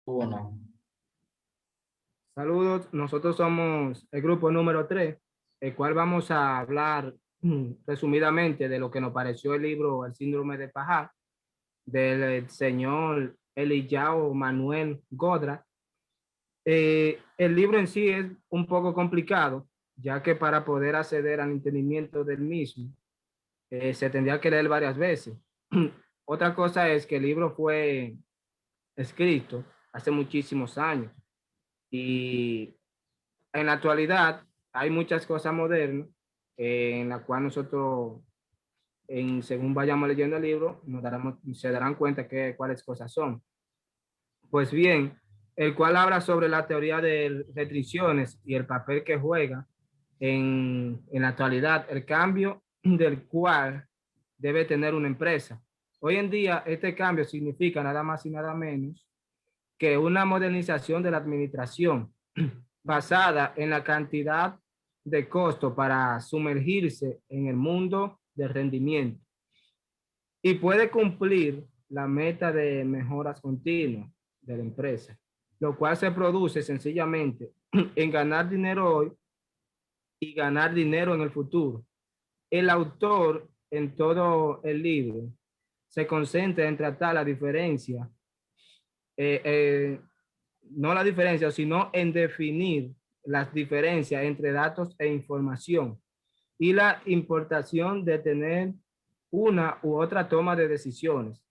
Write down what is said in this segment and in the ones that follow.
Uno. Saludos, nosotros somos el grupo número 3, el cual vamos a hablar resumidamente de lo que nos pareció el libro El síndrome de Pajar del señor Elijao Manuel Godra. El libro en sí es un poco complicado, ya que para poder acceder al entendimiento del mismo, se tendría que leer varias veces. Otra cosa es que el libro fue escrito hace muchísimos años y en la actualidad hay muchas cosas modernas en la cual nosotros, según vayamos leyendo el libro, se darán cuenta que cuáles cosas son. Pues bien, el cual habla sobre la teoría de restricciones y el papel que juega en la actualidad, el cambio del cual debe tener una empresa. Hoy en día, este cambio significa nada más y nada menos que una modernización de la administración basada en la cantidad de costo para sumergirse en el mundo del rendimiento y puede cumplir la meta de mejoras continuas de la empresa, lo cual se produce sencillamente en ganar dinero hoy y ganar dinero en el futuro. El autor en todo el libro se concentra en tratar la diferencia, eh, eh, no la diferencia, sino en definir las diferencias entre datos e información y la importación de tener una u otra toma de decisiones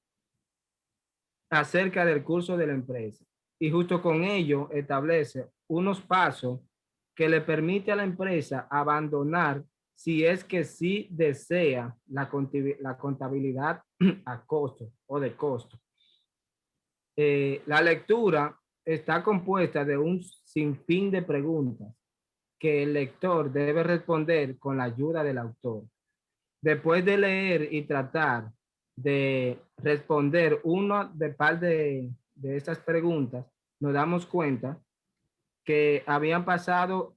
acerca del curso de la empresa. Y justo con ello establece unos pasos que le permite a la empresa abandonar si es que sí desea la contabilidad a costo o de costo. La lectura está compuesta de un sinfín de preguntas que el lector debe responder con la ayuda del autor. Después de leer y tratar de responder una de par de estas preguntas, nos damos cuenta que habían pasado,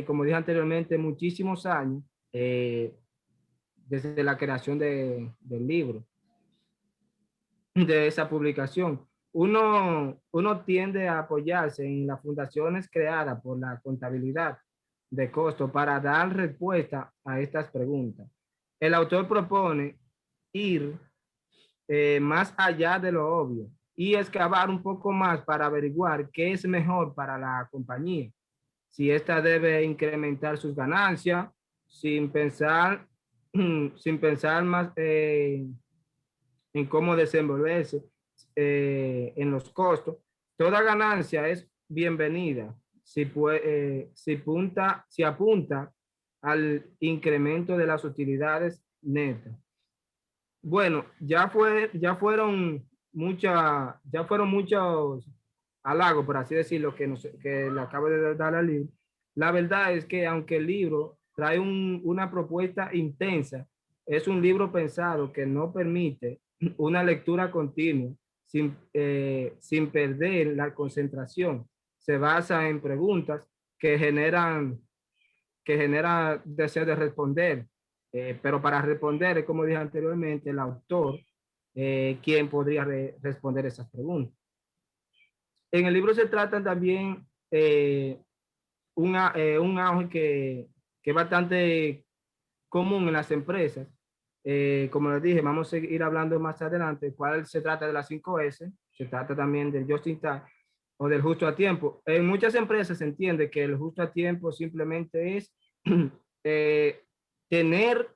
como dije anteriormente, muchísimos años desde la creación del libro, de esa publicación. Uno tiende a apoyarse en las fundaciones creadas por la contabilidad de costo para dar respuesta a estas preguntas. El autor propone ir más allá de lo obvio y excavar un poco más para averiguar qué es mejor para la compañía. Si ésta debe incrementar sus ganancias sin pensar, sin pensar más en cómo desenvolverse en los costos. Toda ganancia es bienvenida si apunta al incremento de las utilidades netas. Bueno, ya fueron muchos halagos, por así decirlo, que le acabo de dar al libro. La verdad es que aunque el libro trae una propuesta intensa, es un libro pensado que no permite una lectura continua sin perder la concentración. Se basa en preguntas que genera deseo de responder. Pero para responder, como dije anteriormente, el autor, quien podría responder esas preguntas. En el libro se trata también un auge que es bastante común en las empresas. Como les dije, vamos a seguir hablando más adelante, cuál se trata de las 5S, se trata también del just in time o del justo a tiempo. En muchas empresas se entiende que el justo a tiempo simplemente es eh, tener,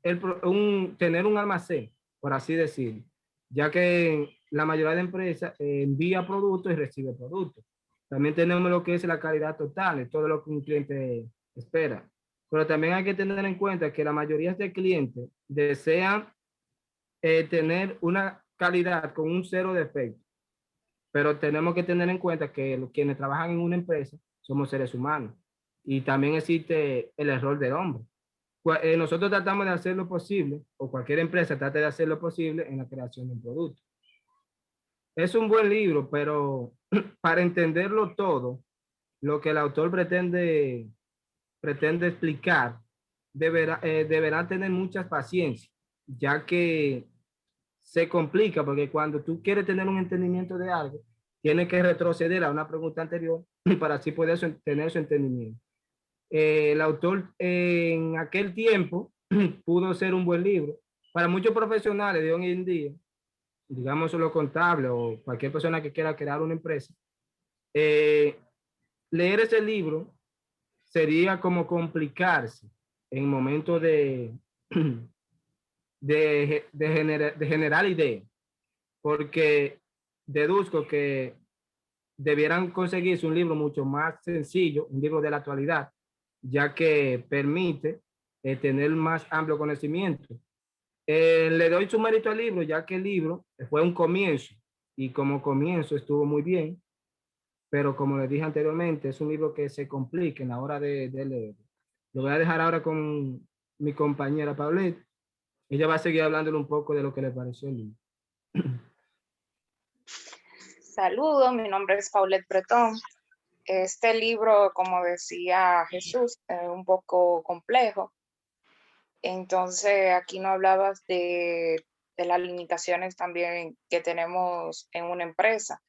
tener un almacén, por así decirlo, ya que la mayoría de empresas envía productos y recibe productos. También tenemos lo que es la calidad total, todo lo que un cliente espera. Pero también hay que tener en cuenta que la mayoría de clientes desean tener una calidad con un cero defecto, pero tenemos que tener en cuenta que quienes trabajan en una empresa somos seres humanos y también existe el error del hombre. Nosotros tratamos de hacer lo posible, o cualquier empresa trata de hacer lo posible en la creación de un producto. Es un buen libro, pero para entenderlo todo, lo que el autor pretende explicar, deberá tener mucha paciencia, ya que se complica porque cuando tú quieres tener un entendimiento de algo, tiene que retroceder a una pregunta anterior para así poder tener su entendimiento. El autor en aquel tiempo pudo ser un buen libro. Para muchos profesionales de hoy en día, digamos los contables o cualquier persona que quiera crear una empresa, leer ese libro sería como complicarse en momentos de generar ideas, porque deduzco que debieran conseguirse un libro mucho más sencillo, un libro de la actualidad, ya que permite tener más amplio conocimiento. Le doy su mérito al libro, ya que el libro fue un comienzo y como comienzo estuvo muy bien, pero como les dije anteriormente, es un libro que se complica en la hora de leer. Lo voy a dejar ahora con mi compañera Paulette. Ella va a seguir hablándole un poco de lo que le pareció el libro. Saludos, mi nombre es Paulette Bretón. Este libro, como decía Jesús, es un poco complejo. Entonces, aquí no hablabas de las limitaciones también que tenemos en una empresa.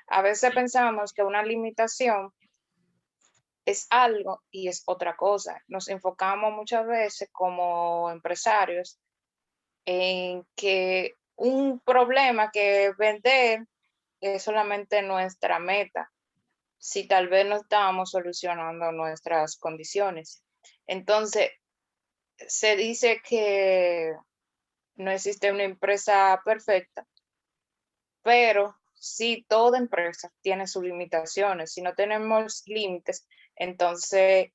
A veces pensamos que una limitación es algo y es otra cosa. Nos enfocamos muchas veces como empresarios en que un problema que vender es solamente nuestra meta, si tal vez no estábamos solucionando nuestras condiciones. Entonces, se dice que no existe una empresa perfecta, pero sí toda empresa tiene sus limitaciones. Si no tenemos límites, entonces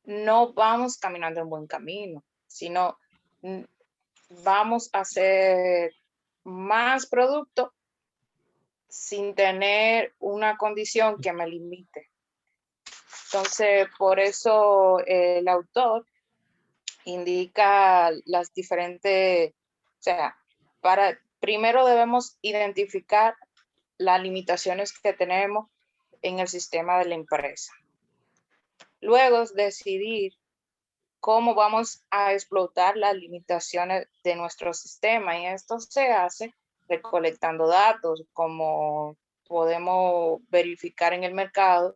no vamos caminando en buen camino, sino vamos a hacer más producto sin tener una condición que me limite. Entonces, por eso el autor indica las diferentes, o sea, primero debemos identificar las limitaciones que tenemos en el sistema de la empresa. Luego decidir cómo vamos a explotar las limitaciones de nuestro sistema, y esto se hace recolectando datos, como podemos verificar en el mercado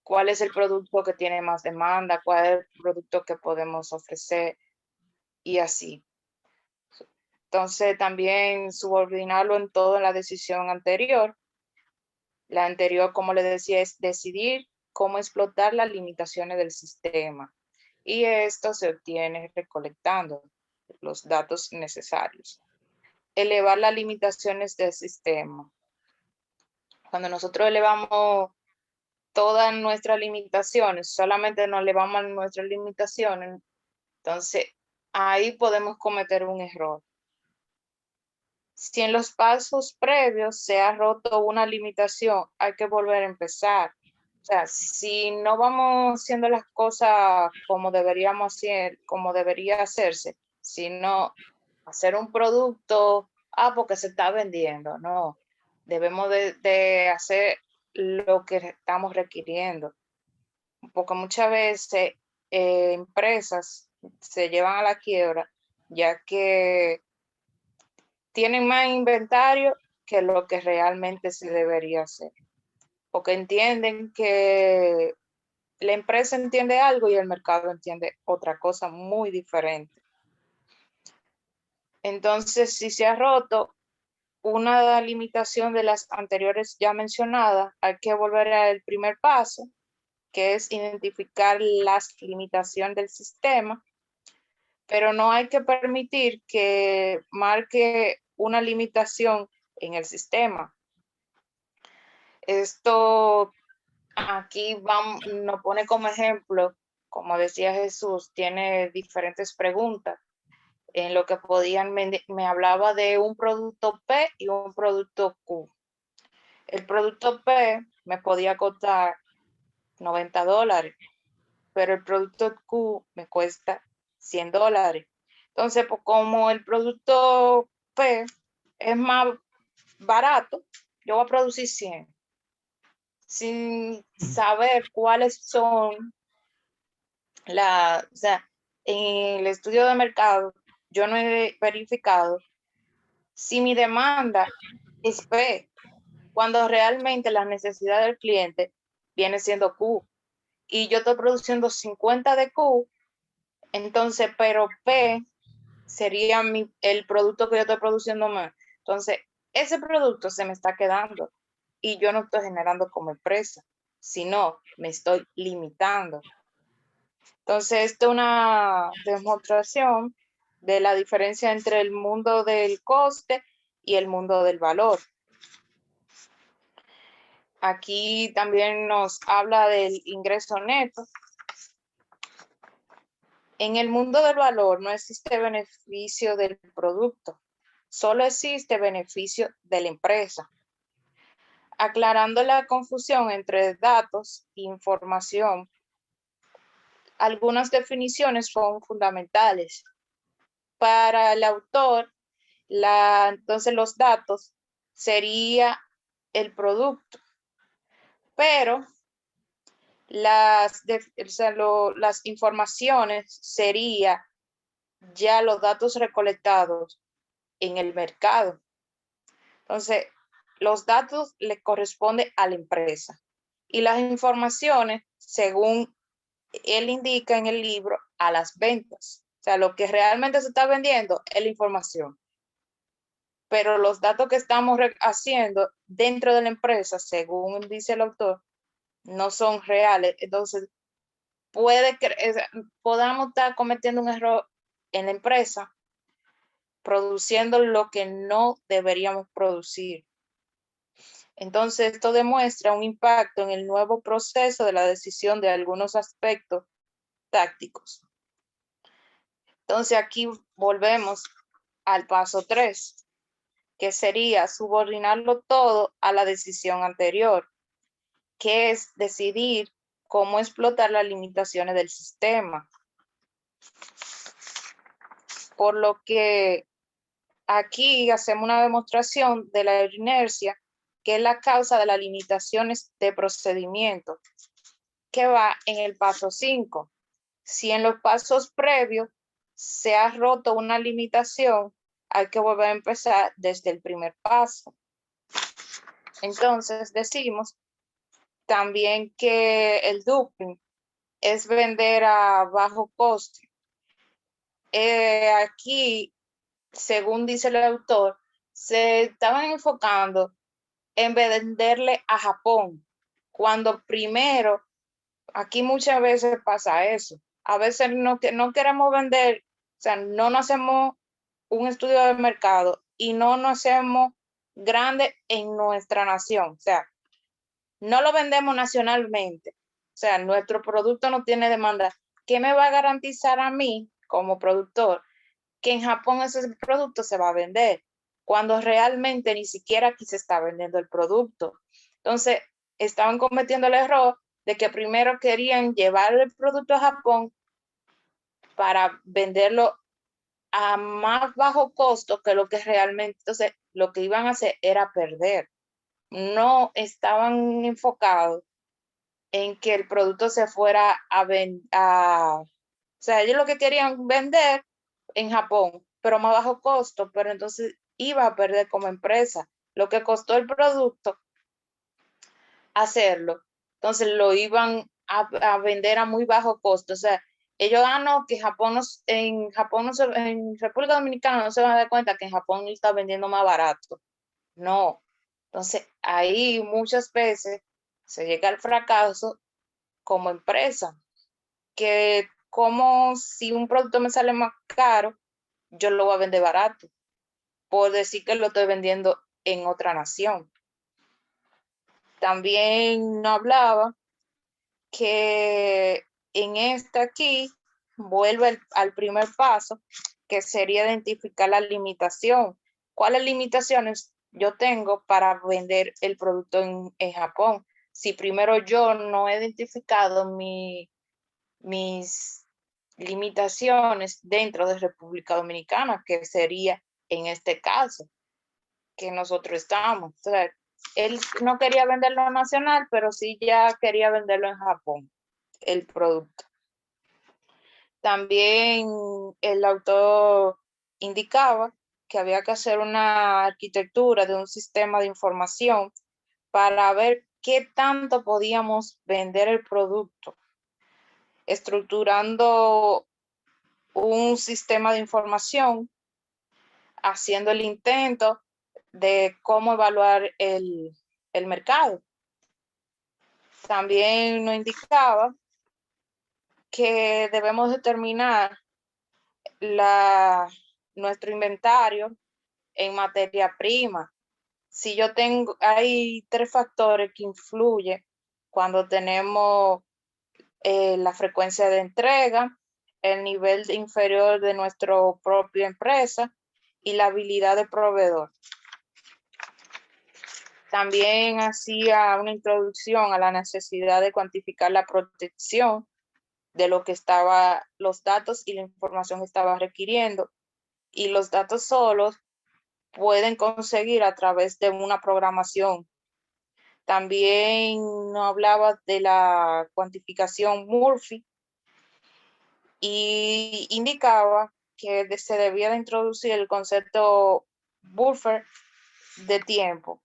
cuál es el producto que tiene más demanda, cuál es el producto que podemos ofrecer y así. Entonces también subordinarlo en toda la decisión anterior. La anterior, como le decía, es decidir cómo explotar las limitaciones del sistema. Y esto se obtiene recolectando los datos necesarios. Elevar las limitaciones del sistema. Cuando nosotros elevamos todas nuestras limitaciones, solamente nos elevamos a nuestras limitaciones, entonces ahí podemos cometer un error. Si en los pasos previos se ha roto una limitación, hay que volver a empezar. O sea, si no vamos haciendo las cosas como deberíamos hacer, como debería hacerse, sino hacer un producto, porque se está vendiendo, no. Debemos de hacer lo que estamos requiriendo. Porque muchas veces empresas se llevan a la quiebra, ya que tienen más inventario que lo que realmente se debería hacer. Porque entienden que la empresa entiende algo y el mercado entiende otra cosa muy diferente. Entonces, si se ha roto una limitación de las anteriores ya mencionadas, hay que volver al primer paso, que es identificar las limitaciones del sistema, pero no hay que permitir que marque una limitación en el sistema. Esto aquí nos pone como ejemplo, como decía Jesús, tiene diferentes preguntas. En lo que me hablaba de un producto P y un producto Q. El producto P me podía costar $90, pero el producto Q me cuesta $100. Entonces, pues, como el producto P es más barato, yo voy a producir 100 sin saber cuáles son o sea, en el estudio de mercado, yo no he verificado si mi demanda es P, cuando realmente la necesidad del cliente viene siendo Q. Y yo estoy produciendo 50 de Q, entonces, pero P sería el producto que yo estoy produciendo más. Entonces, ese producto se me está quedando y yo no estoy generando como empresa, sino me estoy limitando. Entonces, esto es una demostración de la diferencia entre el mundo del coste y el mundo del valor. Aquí también nos habla del ingreso neto. En el mundo del valor no existe beneficio del producto, solo existe beneficio de la empresa. Aclarando la confusión entre datos e información, algunas definiciones son fundamentales. Para el autor, entonces los datos sería el producto, pero las informaciones sería ya los datos recolectados en el mercado. Entonces, los datos le corresponden a la empresa y las informaciones, según él indica en el libro, a las ventas. O sea, lo que realmente se está vendiendo es la información. Pero los datos que estamos haciendo dentro de la empresa, según dice el autor, no son reales. Entonces, podamos estar cometiendo un error en la empresa, produciendo lo que no deberíamos producir. Entonces, esto demuestra un impacto en el nuevo proceso de la decisión de algunos aspectos tácticos. Entonces, aquí volvemos al paso 3, que sería subordinarlo todo a la decisión anterior, que es decidir cómo explotar las limitaciones del sistema. Por lo que aquí hacemos una demostración de la inercia, que es la causa de las limitaciones de procedimiento, que va en el paso 5. Si en los pasos previos se ha roto una limitación, hay que volver a empezar desde el primer paso. Entonces decimos también que el dumping es vender a bajo coste. Aquí, según dice el autor, se estaban enfocando en venderle a Japón, cuando primero, aquí muchas veces pasa eso. A veces no queremos vender, o sea, no nos hacemos un estudio de mercado y no nos hacemos grande en nuestra nación. O sea, no lo vendemos nacionalmente. O sea, nuestro producto no tiene demanda. ¿Qué me va a garantizar a mí como productor que en Japón ese producto se va a vender? Cuando realmente ni siquiera aquí se está vendiendo el producto. Entonces, estaban cometiendo el error de que primero querían llevar el producto a Japón para venderlo a más bajo costo que lo que realmente, entonces lo que iban a hacer era perder. No estaban enfocados en que el producto se fuera a vender, o sea, ellos lo que querían vender en Japón, pero a más bajo costo, pero entonces iba a perder como empresa. Lo que costó el producto hacerlo, entonces lo iban a vender a muy bajo costo. O sea, ellos, no, que Japón en República Dominicana no se van a dar cuenta que en Japón está vendiendo más barato. No. Entonces, ahí muchas veces se llega al fracaso como empresa, que como si un producto me sale más caro, yo lo voy a vender barato, por decir que lo estoy vendiendo en otra nación. También hablaba que en esta aquí vuelve al primer paso, que sería identificar la limitación. ¿Cuáles limitaciones yo tengo para vender el producto en Japón? Si primero yo no he identificado mis limitaciones dentro de República Dominicana, que sería en este caso que nosotros estamos. O sea, él no quería venderlo nacional, pero sí ya quería venderlo en Japón, el producto. También el autor indicaba que había que hacer una arquitectura de un sistema de información para ver qué tanto podíamos vender el producto, estructurando un sistema de información, haciendo el intento de cómo evaluar el mercado. También nos indicaba que debemos determinar nuestro inventario en materia prima. Si yo tengo, hay 3 factores que influyen cuando tenemos la frecuencia de entrega, el nivel inferior de nuestra propia empresa y la habilidad del proveedor. También hacía una introducción a la necesidad de cuantificar la protección de lo que los datos y la información que estaba requiriendo. Y los datos solos pueden conseguir a través de una programación. También nos hablaba de la cuantificación Murphy y indicaba que se debía de introducir el concepto buffer de tiempo,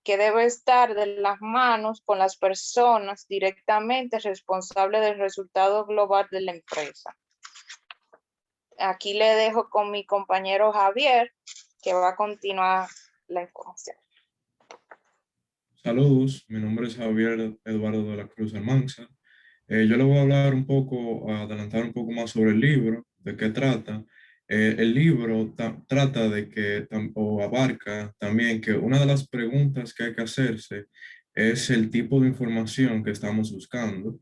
que debe estar de las manos con las personas directamente responsables del resultado global de la empresa. Aquí le dejo con mi compañero Javier, que va a continuar la información. Saludos, mi nombre es Javier Eduardo de la Cruz Almanza. Yo le voy a hablar un poco, a adelantar un poco más sobre el libro, de qué trata. El libro trata de que, o abarca también que una de las preguntas que hay que hacerse es el tipo de información que estamos buscando.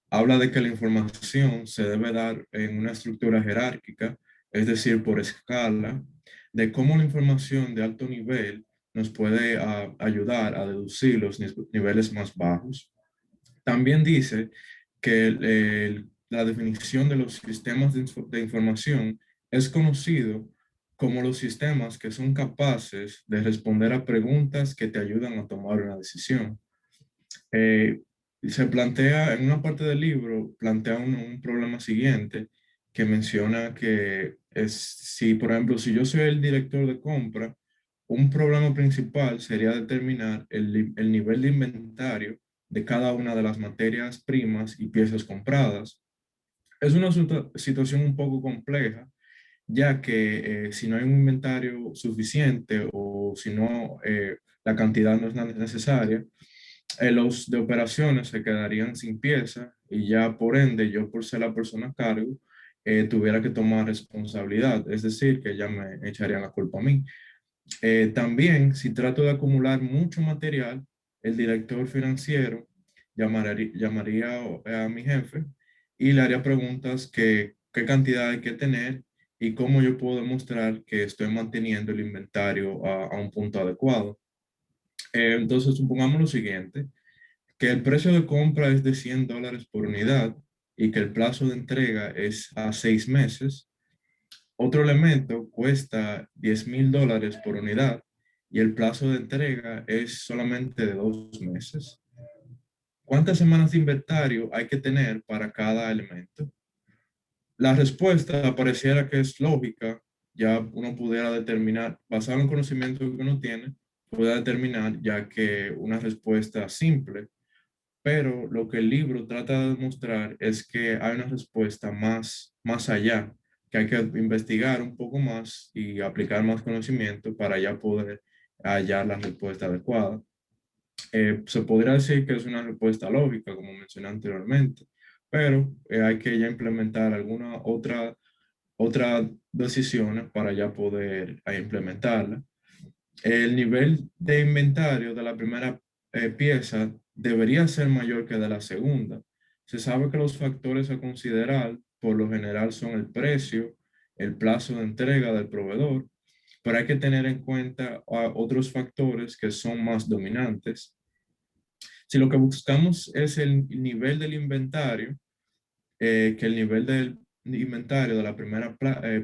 Habla de que la información se debe dar en una estructura jerárquica, es decir, por escala, de cómo la información de alto nivel nos puede ayudar a deducir los niveles más bajos. También dice que la definición de los sistemas de información es conocido como los sistemas que son capaces de responder a preguntas que te ayudan a tomar una decisión. Se plantea, en una parte del libro, plantea un problema siguiente que menciona que es, si por ejemplo, si yo soy el director de compra, un problema principal sería determinar el nivel de inventario de cada una de las materias primas y piezas compradas. Es una situación un poco compleja, ya que si no hay un inventario suficiente o si no, la cantidad no es necesaria, los de operaciones se quedarían sin pieza y ya por ende yo por ser la persona a cargo tuviera que tomar responsabilidad, es decir, que ya me echarían la culpa a mí. También si trato de acumular mucho material, el director financiero llamaría a mi jefe y le haría preguntas que qué cantidad hay que tener y cómo yo puedo demostrar que estoy manteniendo el inventario a un punto adecuado. Entonces, supongamos lo siguiente, que el precio de compra es de $100 por unidad y que el plazo de entrega es a 6 meses. Otro elemento cuesta $10,000 por unidad y el plazo de entrega es solamente de 2 meses. ¿Cuántas semanas de inventario hay que tener para cada elemento? La respuesta pareciera que es lógica, ya uno pudiera determinar, basado en el conocimiento que uno tiene, puede determinar ya que una respuesta simple, pero lo que el libro trata de demostrar es que hay una respuesta más allá, que hay que investigar un poco más y aplicar más conocimiento para ya poder hallar la respuesta adecuada. Se podría decir que es una respuesta lógica, como mencioné anteriormente, pero hay que ya implementar alguna otra decisiones para ya poder implementarla. El nivel de inventario de la primera pieza debería ser mayor que de la segunda. Se sabe que los factores a considerar por lo general son el precio, el plazo de entrega del proveedor, pero hay que tener en cuenta otros factores que son más dominantes. Si lo que buscamos es el nivel del inventario, que el nivel del inventario de la primera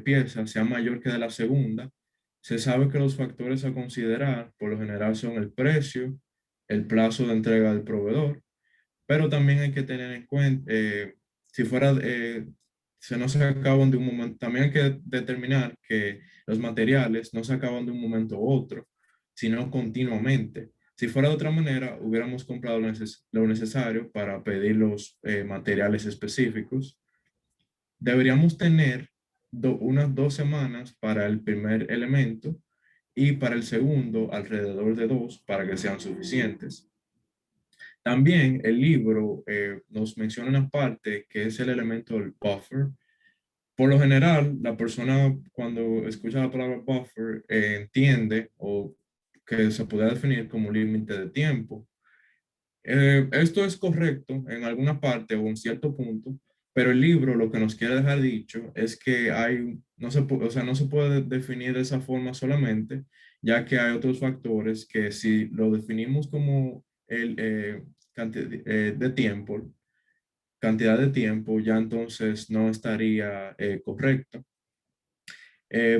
pieza sea mayor que de la segunda, se sabe que los factores a considerar por lo general son el precio, el plazo de entrega del proveedor, pero también hay que tener en cuenta, si fuera, si no se acaban de un momento, también hay que determinar que los materiales no se acaban de un momento u otro, sino continuamente. Si fuera de otra manera, hubiéramos comprado lo necesario para pedir los materiales específicos. Deberíamos tener unas 2 semanas para el primer elemento y para el segundo alrededor de 2 para que sean suficientes. También el libro nos menciona una parte que es el elemento del buffer. Por lo general, la persona cuando escucha la palabra buffer entiende o que se puede definir como límite de tiempo. Esto es correcto en alguna parte o en cierto punto, pero el libro lo que nos quiere dejar dicho es que o sea, no se puede definir de esa forma solamente, ya que hay otros factores que si lo definimos como de tiempo, cantidad de tiempo, ya entonces no estaría correcto.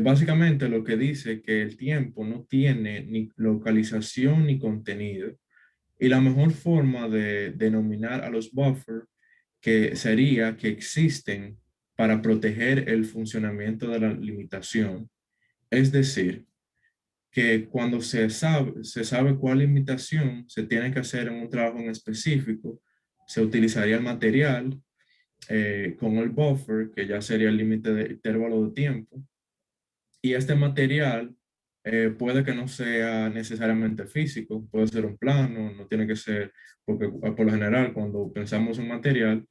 Básicamente lo que dice que el tiempo no tiene ni localización ni contenido. Y la mejor forma de denominar a los buffers que sería que existen para proteger el funcionamiento de la limitación. Es decir, que cuando se sabe cuál limitación se tiene que hacer en un trabajo en específico, se utilizaría el material con el buffer, que ya sería el límite de intervalo de tiempo, y este material puede que no sea necesariamente físico, puede ser un plano, no tiene que ser, porque por lo general cuando pensamos en material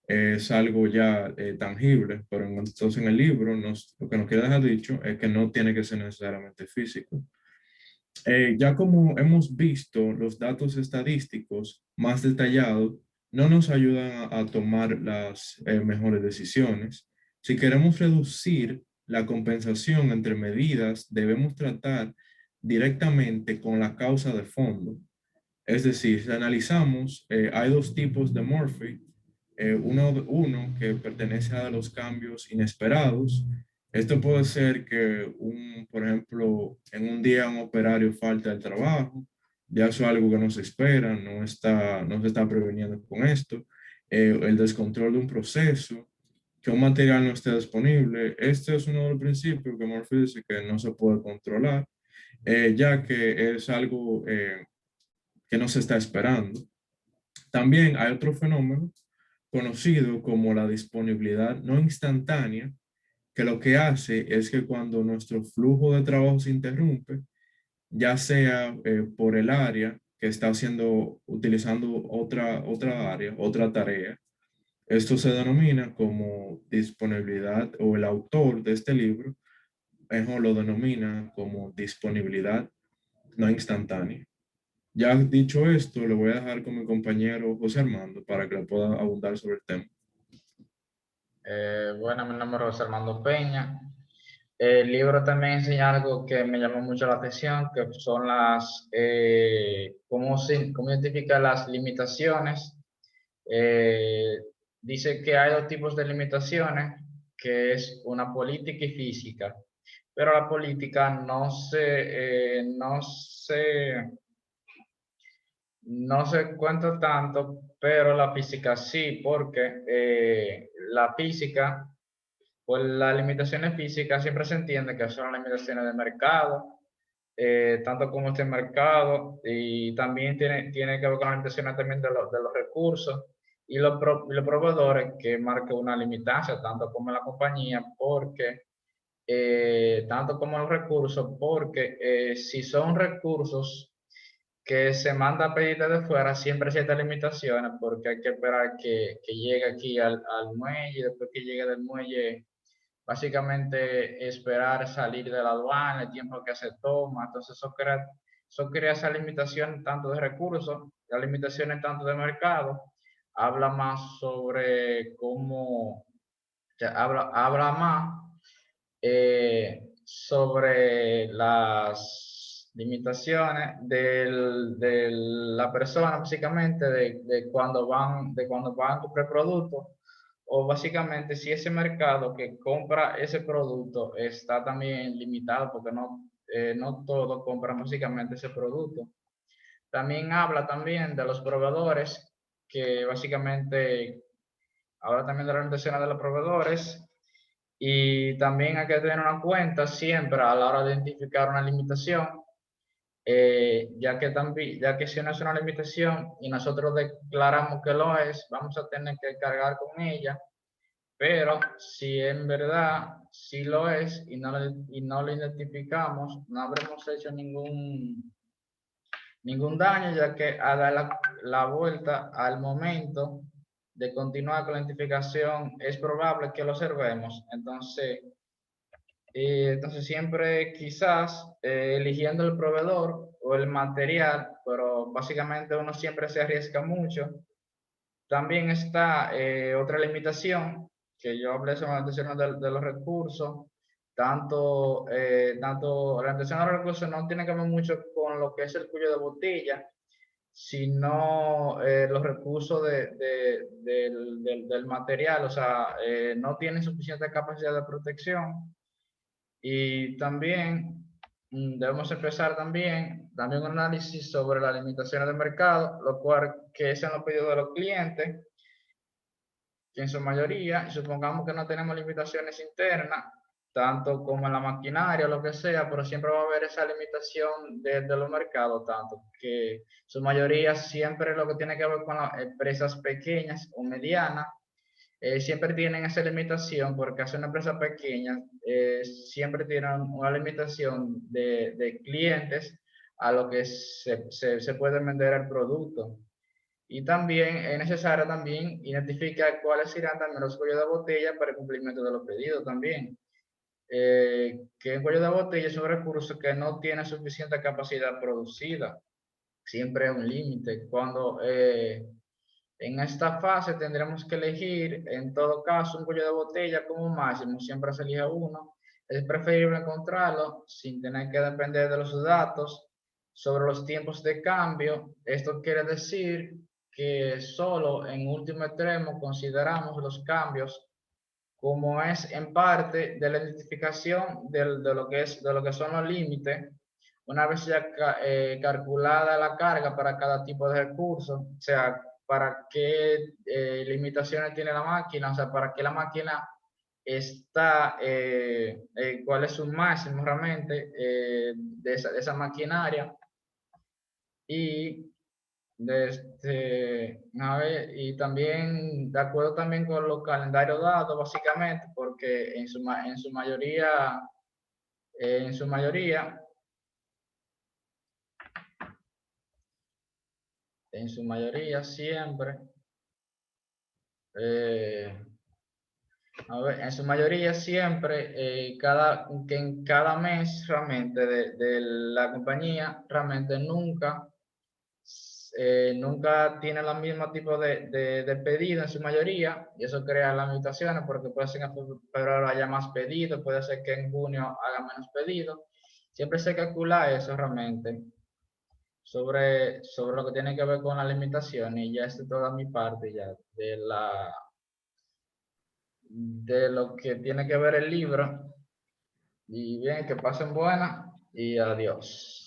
es algo ya tangible, pero entonces en el libro lo que nos quiere dejar dicho es que no tiene que ser necesariamente físico. Ya como hemos visto, los datos estadísticos más detallados no nos ayudan a tomar las mejores decisiones. Si queremos reducir la compensación entre medidas, debemos tratar directamente con la causa de fondo. Es decir, si analizamos, hay dos tipos de Murphy. Uno que pertenece a los cambios inesperados. Esto puede ser que, por ejemplo, en un día un operario falta el trabajo, ya eso es algo que no se espera, no se está preveniendo con esto. El descontrol de un proceso, que un material no esté disponible. Este es uno de los principios que Murphy dice que no se puede controlar, ya que es algo que no se está esperando. También hay otro fenómeno conocido como la disponibilidad no instantánea, que lo que hace es que cuando nuestro flujo de trabajo se interrumpe, ya sea por el área que está utilizando otra área, otra tarea, esto se denomina como disponibilidad, o el autor de este libro mejor lo denomina como disponibilidad no instantánea. Ya dicho esto, le voy a dejar con mi compañero José Armando para que le pueda abundar sobre el tema. Bueno, mi nombre es José Armando Peña. El libro también enseña algo que me llamó mucho la atención, que son cómo identificar las limitaciones. Dice que hay dos tipos de limitaciones, que es una política y física. Pero la política no se cuenta tanto, pero la física sí, porque la física, pues las limitaciones físicas siempre se entiende que son limitaciones de mercado, tanto como este mercado, y también tiene que ver con las limitaciones también de los recursos y los proveedores, que marca una limitancia, tanto como la compañía, porque tanto como los recursos, porque si son recursos que se manda a pedir desde fuera, siempre hay ciertas limitaciones, porque hay que esperar que llegue aquí al muelle, y después que llegue del muelle, básicamente esperar salir de la aduana, el tiempo que se toma. Entonces eso crea esa limitación tanto de recursos, las limitaciones tanto de mercado. Habla más sobre cómo, habla más sobre las limitaciones de la persona, básicamente, de cuando van a comprar productos, o básicamente si ese mercado que compra ese producto está también limitado, porque no todos compran básicamente ese producto. También habla también de los proveedores, que básicamente habla también de las limitaciones de los proveedores. Y también hay que tener en cuenta siempre a la hora de identificar una limitación, ya que si no es una limitación y nosotros declaramos que lo es, vamos a tener que cargar con ella. Pero si en verdad sí lo es y no lo identificamos, no habremos hecho ningún daño, ya que a dar la vuelta al momento de continuar con la identificación es probable que lo observemos. Entonces siempre quizás eligiendo el proveedor o el material, pero básicamente uno siempre se arriesga mucho. También está otra limitación, que yo hablé sobre la limitación de los recursos. Tanto la limitación de los recursos no tiene que ver mucho con lo que es el cuello de botella, sino los recursos del material, o sea, no tienen suficiente capacidad de protección. Y también debemos empezar también un análisis sobre las limitaciones del mercado, lo cual que es en los pedidos de los clientes, que en su mayoría, y supongamos que no tenemos limitaciones internas, tanto como en la maquinaria o lo que sea, pero siempre va a haber esa limitación de los mercados, tanto que su mayoría siempre lo que tiene que ver con las empresas pequeñas o medianas, siempre tienen esa limitación, porque hacer una empresa pequeña siempre tienen una limitación de clientes a lo que se puede vender el producto. Y también es necesario también identificar cuáles serán también los cuellos de botella para el cumplimiento de los pedidos también. Que el cuello de botella es un recurso que no tiene suficiente capacidad producida. Siempre es un límite. Cuando en esta fase tendremos que elegir, en todo caso, un cuello de botella como máximo. Siempre se elige uno. Es preferible encontrarlo sin tener que depender de los datos sobre los tiempos de cambio. Esto quiere decir que solo en último extremo consideramos los cambios como es en parte de la identificación de lo que son los límites, una vez ya calculada la carga para cada tipo de recurso, o sea, para qué limitaciones tiene la máquina, o sea, para qué la máquina está, cuál es su máximo realmente de esa maquinaria. Y y también de acuerdo también con los calendarios dados, básicamente, porque en su mayoría, en su mayoría, siempre, en su mayoría siempre, que en cada mes realmente de la compañía, realmente nunca tiene el mismo tipo de pedido en su mayoría, y eso crea limitaciones porque puede ser que en febrero haya más pedidos, puede ser que en junio haga menos pedidos. Siempre se calcula eso realmente sobre lo que tiene que ver con la limitación, y ya es toda mi parte ya de lo que tiene que ver el libro. Y bien, que pasen buenas y adiós.